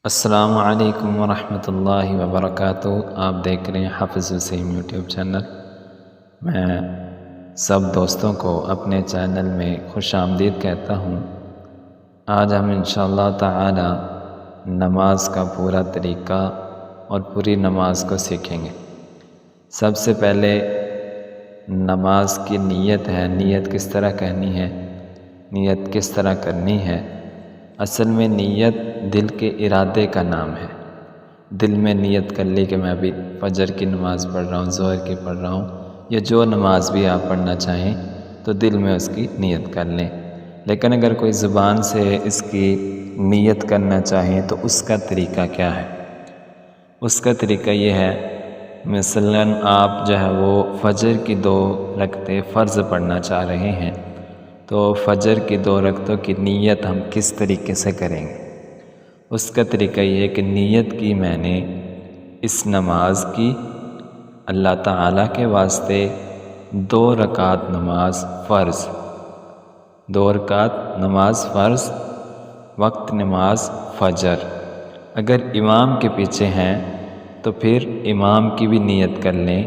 السلام علیکم ورحمۃ اللہ وبرکاتہ۔ آپ دیکھ رہے ہیں حافظ وسیم یوٹیوب چینل۔ میں سب دوستوں کو اپنے چینل میں خوش آمدید کہتا ہوں۔ آج ہم انشاءاللہ تعالی نماز کا پورا طریقہ اور پوری نماز کو سیکھیں گے۔ سب سے پہلے نماز کی نیت ہے، نیت کس طرح کہنی ہے، نیت کس طرح کرنی ہے۔ اصل میں نیت دل کے ارادے کا نام ہے۔ دل میں نیت کر لی کہ میں ابھی فجر کی نماز پڑھ رہا ہوں، ظہر کی پڑھ رہا ہوں، یا جو نماز بھی آپ پڑھنا چاہیں تو دل میں اس کی نیت کر لیں۔ لیکن اگر کوئی زبان سے اس کی نیت کرنا چاہیں تو اس کا طریقہ کیا ہے؟ اس کا طریقہ یہ ہے، مثلاً آپ جو ہے وہ فجر کی 2 رکعتیں فرض پڑھنا چاہ رہے ہیں، تو فجر کی 2 رکعتوں کی نیت ہم کس طریقے سے کریں گے؟ اس کا طریقہ یہ ہے کہ نیت کی میں نے اس نماز کی اللہ تعالیٰ کے واسطے 2 رکعت نماز فرض، 2 رکعت نماز فرض، وقت نماز فجر۔ اگر امام کے پیچھے ہیں تو پھر امام کی بھی نیت کر لیں،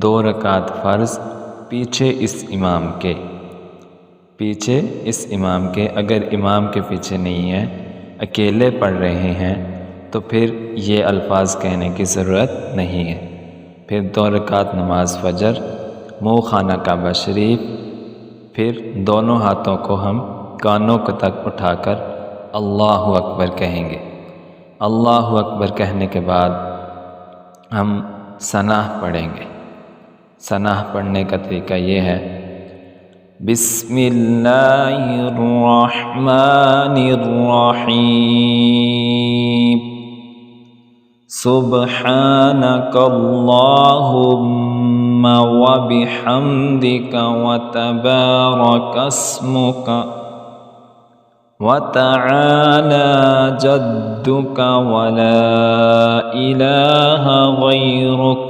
2 رکعت فرض پیچھے اس امام کے، پیچھے اس امام کے۔ اگر امام کے پیچھے نہیں ہے، اکیلے پڑھ رہے ہیں، تو پھر یہ الفاظ کہنے کی ضرورت نہیں ہے۔ پھر 2 رکعت نماز فجر، منہ خانہ کعبہ شریف، پھر دونوں ہاتھوں کو ہم کانوں تک اٹھا کر اللہ اکبر کہیں گے۔ اللہ اکبر کہنے کے بعد ہم ثنا پڑھیں گے۔ ثنا پڑھنے کا طریقہ یہ ہے، بسم اللہ الرحمن الرحیم، سبحانک اللہم وبحمدک وتبارک اسمک وتعالی جدک ولا الہ غیرک۔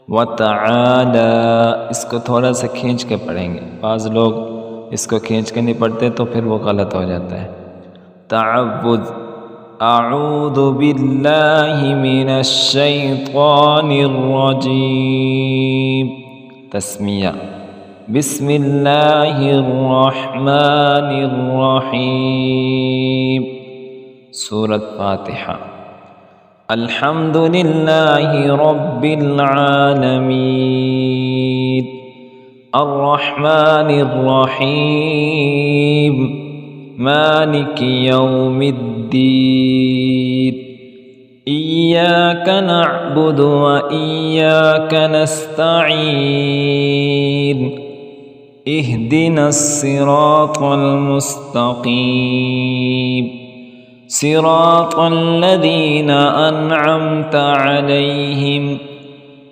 وتعالی اس کو تھوڑا سا کھینچ کے پڑھیں گے، بعض لوگ اس کو کھینچ کے نہیں پڑھتے تو پھر وہ غلط ہو جاتا ہے۔ تعوذ، اعوذ باللہ من الشیطان الرجیم، تسمیہ، بسم اللہ الرحمن الرحیم، سورۃ فاتحہ۔ الحمد للہ رب العالمین، الرحمن الرحیم، مالک یوم الدین، ایاک نعبد و ایاک نستعین، اہدنا الصراط المستقیم، صراط الذین انعمت علیہم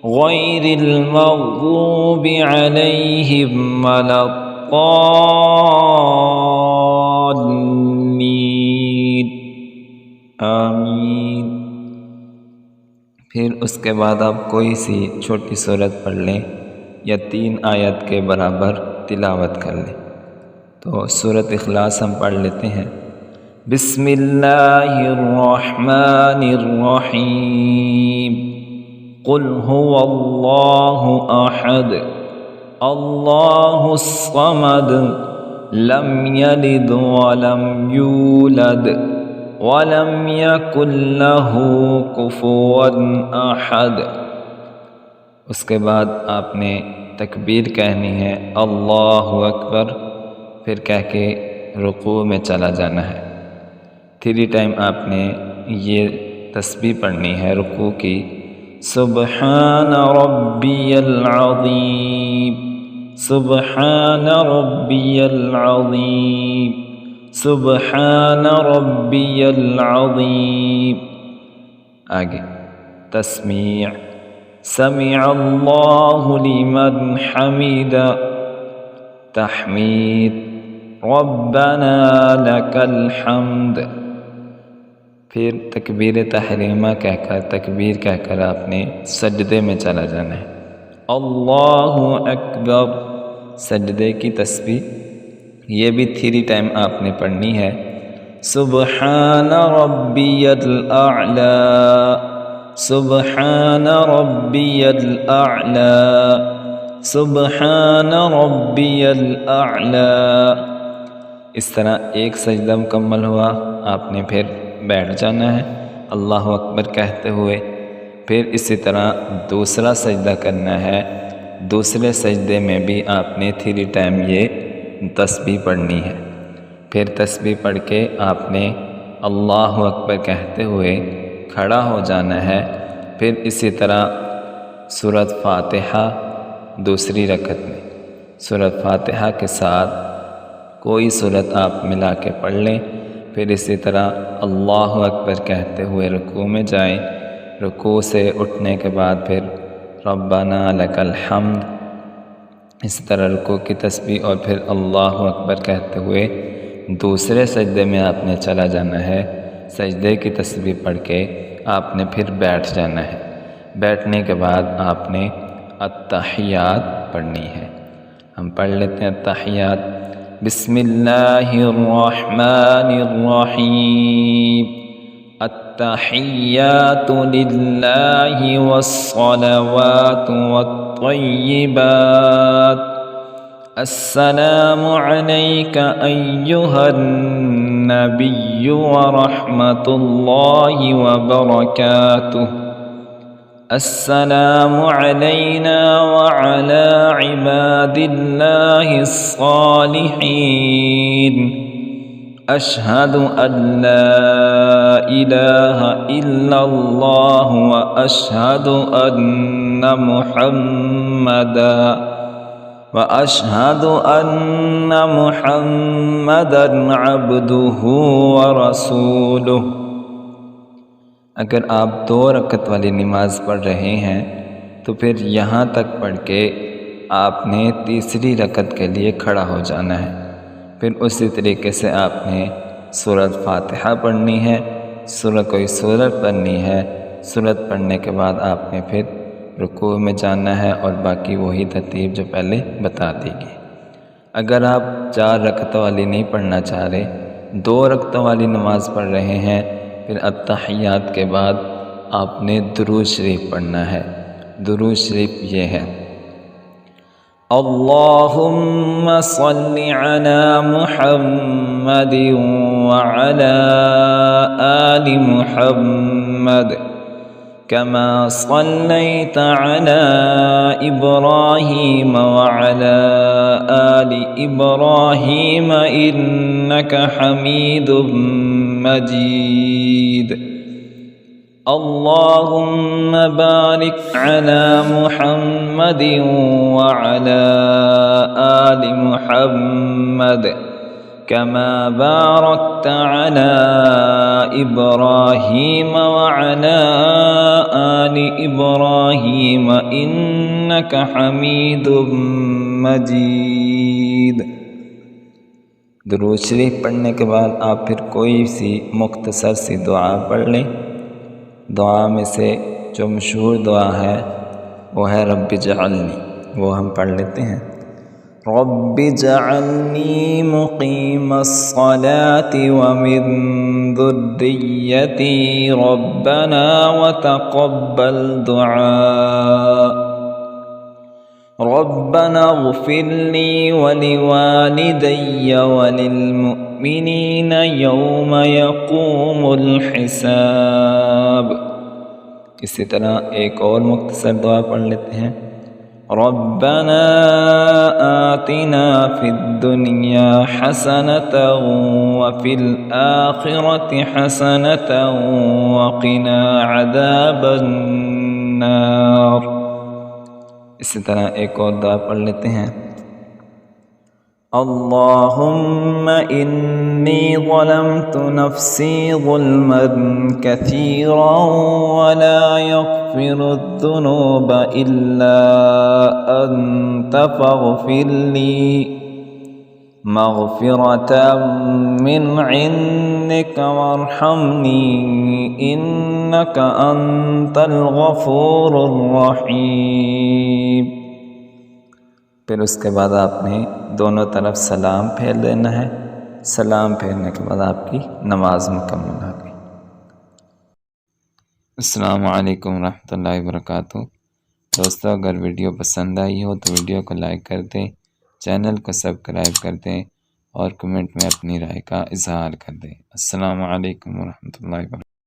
غیر المغضوب علیہم ولا الضالین، آمین۔ پھر اس کے بعد آپ کوئی سی چھوٹی سورت پڑھ لیں یا 3 آیت کے برابر تلاوت کر لیں۔ تو سورۃ اخلاص ہم پڑھ لیتے ہیں۔ بسم اللہ الرحمن الرحیم، قل هو اللہ احد اللہ الصمد لم یلد ولم یولد ولم یکن له کفوا احد۔ اس کے بعد آپ نے تکبیر کہنی ہے، اللہ اکبر، پھر کہہ کے رکوع میں چلا جانا ہے۔ 3 ٹائم آپ نے یہ تسبیح پڑھنی ہے رکوع کی، سبحان ربی العظیم، سبحان ربی العظیم، سبحان ربی العظیم۔ آگے تسمیع، سمع اللہ لمن حمدا، تحمید، ربنا لک الحمد۔ پھر تکبیر تحریمہ کہہ کر، تکبیر کہہ کر آپ نے سجدے میں چلا جانا ہے، اللہ اکبر، سجدے کی تسبیح یہ بھی 3 ٹائم آپ نے پڑھنی ہے، سبحان ربی الاعلی، سبحان ربی الاعلی، سبحان ربی الاعلی۔ اس طرح ایک سجدہ مکمل ہوا، آپ نے پھر بیٹھ جانا ہے اللہ اکبر کہتے ہوئے۔ پھر اسی طرح دوسرا سجدہ کرنا ہے، دوسرے سجدے میں بھی آپ نے 3 ٹائم یہ تسبیح پڑھنی ہے۔ پھر تسبیح پڑھ کے آپ نے اللہ اکبر کہتے ہوئے کھڑا ہو جانا ہے۔ پھر اسی طرح سورۃ فاتحہ دوسری رکعت میں، سورۃ فاتحہ کے ساتھ کوئی سورت آپ ملا کے پڑھ لیں۔ پھر اسی طرح اللہ اکبر کہتے ہوئے رکوع میں جائیں، رکوع سے اٹھنے کے بعد پھر ربنا لک الحمد، اس طرح رکوع کی تسبیح اور پھر اللہ اکبر کہتے ہوئے دوسرے سجدے میں آپ نے چلا جانا ہے۔ سجدے کی تسبیح پڑھ کے آپ نے پھر بیٹھ جانا ہے۔ بیٹھنے کے بعد آپ نے التحیات پڑھنی ہے۔ ہم پڑھ لیتے ہیں التحیات۔ بسم اللہ الرحمن الرحیم، التحیات للہ والصلوات والطیبات، السلام علیک ایہا النبی ورحمۃ اللہ وبرکاتہ، السلام علینا وعلی عباد اللہ الصالحین، اشہد ان لا الہ الا اللہ واشہد ان محمدا عبدہ ورسولہ۔ اگر آپ 2 رکعت والی نماز پڑھ رہے ہیں تو پھر یہاں تک پڑھ کے آپ نے تیسری رکعت کے لیے کھڑا ہو جانا ہے۔ پھر اسی طریقے سے آپ نے سورۃ فاتحہ پڑھنی ہے، کوئی سورت پڑھنی ہے۔ سورت پڑھنے کے بعد آپ نے پھر رکوع میں جانا ہے اور باقی وہی ترتیب جو پہلے بتا دی گئی۔ اگر آپ 4 رکعتوں والی نہیں پڑھنا چاہ رہے، 2 رکعتوں والی نماز پڑھ رہے ہیں، پھر التحیات کے بعد آپ نے درود شریف پڑھنا ہے۔ درود شریف یہ ہے: اللہم صل علی محمد وعلی آل محمد کما صلیت علی ابراہیم وعلی آل ابراہیم انک حمید مجید، اللہم بارک علی محمد وعلی آل محمد کما بارکت علی ابراہیم وعلی آل ابراہیم انک حمید مجید۔ درود شریف پڑھنے کے بعد آپ پھر کوئی سی مختصر سی دعا پڑھ لیں۔ دعا میں سے جو مشہور دعا ہے وہ ہے رب اجعلنی، وہ ہم پڑھ لیتے ہیں: رب اجعلنی مقیم الصلاة ومن ذریتی ربنا وتقبل دعاء، ربنا اغفر لی ولوالدی وللمؤمنین یوم یقوم الحساب۔ اسی طرح ایک اور مختصر دعا پڑھ لیتے ہیں: ربنا آتنا فی الدنیا حسنة وفی الآخرة حسنة وقنا عذاب النار۔ اسی طرح ایک اور دعا پڑھ لیتے ہیں: اللہم انی ظلمت نفسی ظلما کثیرا ولا یغفر الذنوب الا انت فاغفر لی مغفرة من عندك وارحمنی انک انت الغفور الرحیم۔ پھر اس کے بعد آپ نے دونوں طرف سلام پھیر لینا ہے، سلام پھیرنے کے بعد آپ کی نماز مکمل ہو گئی۔ السلام علیکم ورحمۃ اللہ وبرکاتہ۔ دوستو، اگر ویڈیو پسند آئی ہو تو ویڈیو کو لائک کر دیں، چینل کو سبسکرائب کر دیں اور کمنٹ میں اپنی رائے کا اظہار کر دیں۔ السلام علیکم ورحمۃ اللہ وبرکاتہ۔